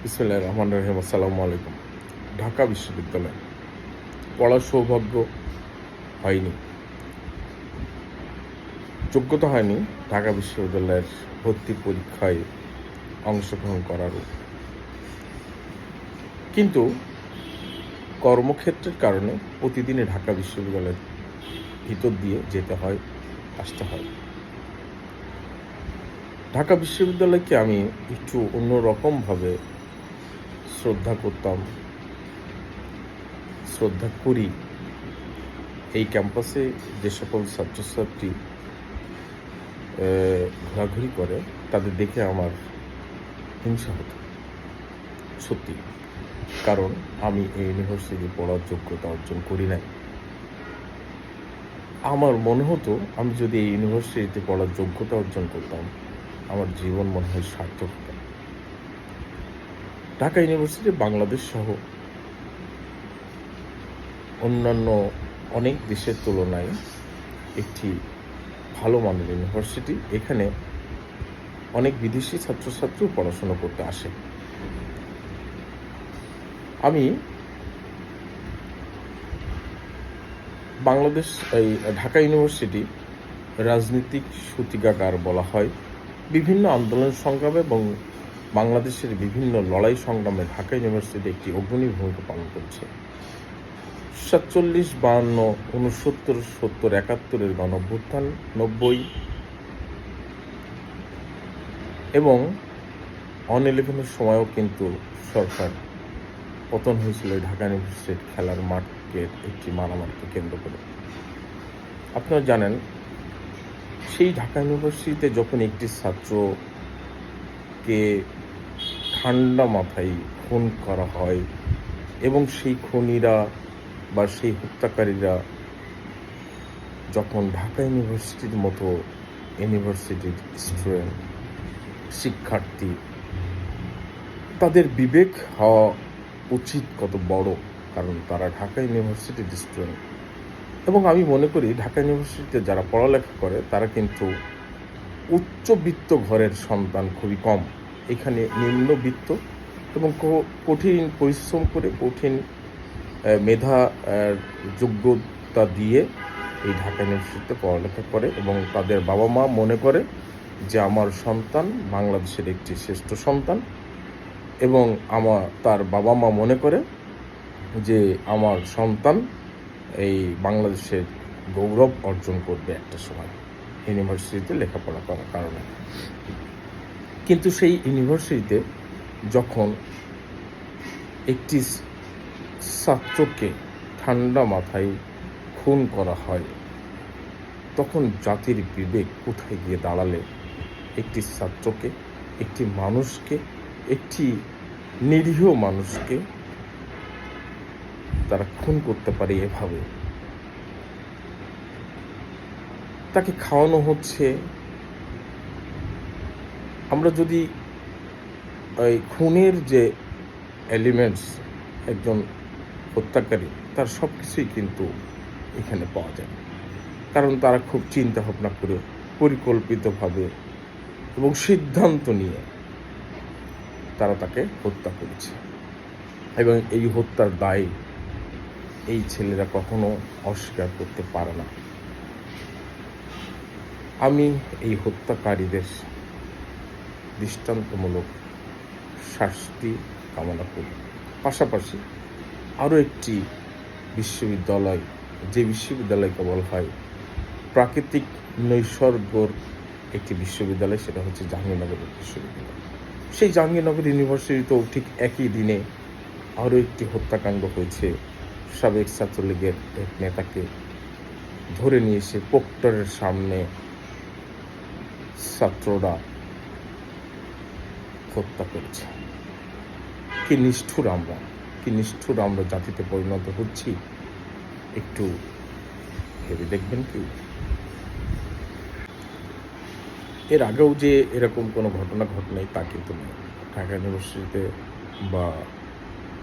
বিসমিল্লাহির রহমানির রহিম। আসসালামু আলাইকুম। ঢাকা বিশ্ববিদ্যালয় পড়ার সৌভাগ্য হয়নি, যোগ্যতা হয়নি ঢাকা বিশ্ববিদ্যালয়ের ভর্তি পরীক্ষায় অংশগ্রহণ করারও। কিন্তু কর্মক্ষেত্রের কারণে প্রতিদিনই ঢাকা বিশ্ববিদ্যালয়ের ভিতর দিয়ে যেতে হয়, আসতে হয়। ঢাকা বিশ্ববিদ্যালয়কে আমি একটু অন্যরকমভাবে শ্রদ্ধা করতাম, শ্রদ্ধা করি। এই ক্যাম্পাসে যে সকল ছাত্রছাত্রী ঘোরাঘুরি করে তাদের দেখে আমার হিংসা হতো, সত্যি। কারণ আমি এই ইউনিভার্সিটি পড়ার যোগ্যতা অর্জন করি নাই। আমার মনে হতো আমি যদি এই ইউনিভার্সিটিতে পড়ার যোগ্যতা অর্জন করতাম, আমার জীবন মনে হয় সার্থক হতো। ঢাকা ইউনিভার্সিটি বাংলাদেশ সহ অন্যান্য অনেক দেশের তুলনায় একটি ভালো মানের ইউনিভার্সিটি। এখানে অনেক বিদেশি ছাত্রছাত্রীও পড়াশোনা করতে আসে। আমি বাংলাদেশ এই ঢাকা ইউনিভার্সিটি রাজনৈতিক সূতিকাগার বলা হয়। বিভিন্ন আন্দোলন সংগ্রামে এবং বাংলাদেশের বিভিন্ন লড়াই সংগ্রামে ঢাকা ইউনিভার্সিটি একটি অগ্রণী ভূমিকা পালন করছে। 47, 52, 69, 70, 71 গণঅভ্যুত্থান, 90 এবং 11 সময়ও কিন্তু সরকার পতন হয়েছিল ঢাকা ইউনিভার্সিটির খেলার মাঠের একটি মারামারিকে কেন্দ্র করে। আপনারা জানেন, সেই ঢাকা ইউনিভার্সিটিতে যখন একটি ছাত্রকে ঠান্ডা মাথায় খুন করা হয় এবং সেই খুনিরা বা সেই হত্যাকারীরা যখন ঢাকা ইউনিভার্সিটির মতো ইউনিভার্সিটির স্টুডেন্ট, শিক্ষার্থী, তাদের বিবেক হওয়া উচিত কত বড়, কারণ তারা ঢাকা ইউনিভার্সিটির স্টুডেন্ট। এবং আমি মনে করি ঢাকা ইউনিভার্সিটিতে যারা পড়ালেখা করে তারা কিন্তু উচ্চবিত্ত ঘরের সন্তান খুবই কম। এখানে নিম্নবিত্ত এবং কঠিন পরিশ্রম করে কঠিন মেধা যোগ্যতা দিয়ে এই ঢাকা ইউনিভার্সিটিতে পড়ালেখা করে এবং তাদের বাবা মা মনে করে যে আমার সন্তান বাংলাদেশের একটি শ্রেষ্ঠ সন্তান, এবং তার বাবা মা মনে করে যে আমার সন্তান এই বাংলাদেশের গৌরব অর্জন করবে একটা সময় ইউনিভার্সিটিতে লেখাপড়া করার কারণে। কিন্তু সেই ইউনিভার্সিটিতে যখন একটি ছাত্রকে ঠান্ডা মাথায় খুন করা হয়, তখন জাতির বিবেক কোথায় গিয়ে দাঁড়ালে একটি ছাত্রকে, একটি মানুষকে, একটি নিরীহ মানুষকে তারা খুন করতে পারে এভাবে? তাকে খাওয়ানো হচ্ছে। আমরা যদি ওই খুনের যে এলিমেন্টস, একজন হত্যাকারী তার সব কিছুই কিন্তু এখানে পাওয়া যায়, কারণ তারা খুব চিন্তা ভাবনা করে পরিকল্পিতভাবে এবং সিদ্ধান্ত নিয়ে তারা তাকে হত্যা করেছে, এবং এই হত্যার দায় এই ছেলেরা কখনো অস্বীকার করতে পারে না। আমি এই হত্যাকারীদের দৃষ্টান্তমূলক শাস্তি কামনা করি। পাশাপাশি আরও একটি বিশ্ববিদ্যালয়, যে বিশ্ববিদ্যালয়কে বলা হয় প্রাকৃতিক নৈসর্গর একটি বিশ্ববিদ্যালয়, সেটা হচ্ছে জাহাঙ্গীরনগর বিশ্ববিদ্যালয়। সেই জাহাঙ্গীরনগর ইউনিভার্সিটিতেও ঠিক একই দিনে আরও একটি হত্যাকাণ্ড হয়েছে। সাবেক ছাত্রলীগের এক নেতাকে ধরে নিয়ে এসে প্রক্টরের সামনে ছাত্ররা হত্যা করেছে। কি নিষ্ঠুর আমরা জাতিতে পরিণত হচ্ছি, একটু ভেবে দেখবেন কি? এর আগেও যে এরকম কোনো ঘটনা ঘটনাই তা কিন্তু নয়। ঢাকা ইউনিভার্সিটিতে বা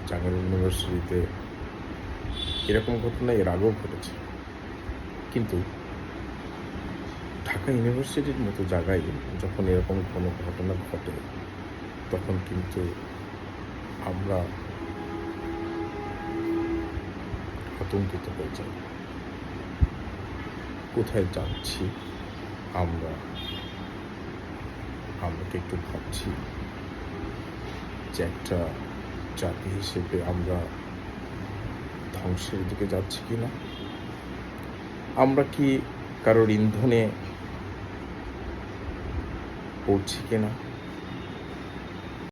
জাহাঙ্গীরনগর ইউনিভার্সিটিতে এরকম ঘটনা এর আগেও ঘটেছে, কিন্তু ঢাকা ইউনিভার্সিটির মতো জায়গায় যখন এরকম কোনো ঘটনা ঘটে তখন কিন্তু আমরা আতঙ্কিত হয়ে যাই। কোথায় যাচ্ছি আমরা? আমরা কি একটু ভাবছি যে একটা জাতি হিসেবে আমরা ধ্বংসের দিকে যাচ্ছি কিনা? আমরা কি কারোর ইন্ধনে পড়ছি কিনা?